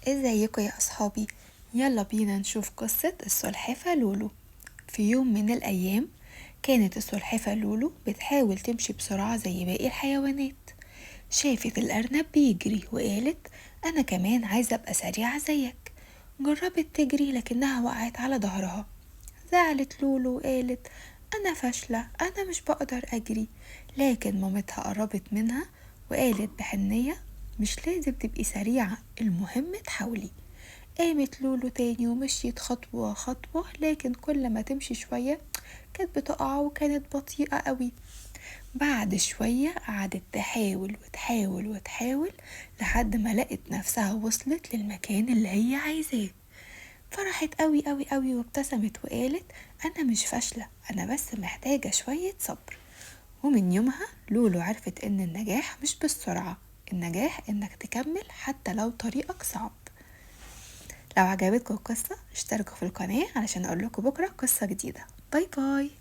ازيكم يا اصحابي؟ يلا بينا نشوف قصة السلحفة لولو. في يوم من الايام كانت السلحفة لولو بتحاول تمشي بسرعة زي باقي الحيوانات. شافت الارنب بيجري وقالت انا كمان عايزة ابقى سريعة زيك. جربت تجري لكنها وقعت على ظهرها. زعلت لولو وقالت انا فاشلة، انا مش بقدر اجري. لكن مامتها قربت منها وقالت بحنية مش لازم تبقي سريعة، المهم تحاولي. قامت لولو تاني ومشيت خطوة خطوة، لكن كل ما تمشي شوية كانت بتقع وكانت بطيئة قوي. بعد شوية قعدت تحاول وتحاول وتحاول لحد ما لقت نفسها وصلت للمكان اللي هي عايزاه. فرحت قوي قوي قوي وابتسمت وقالت انا مش فاشلة، انا بس محتاجة شوية صبر. ومن يومها لولو عرفت ان النجاح مش بالسرعة، النجاح انك تكمل حتى لو طريقك صعب. لو عجبتكم القصة اشتركوا في القناة علشان اقول لكم بكرة قصة جديدة. باي باي.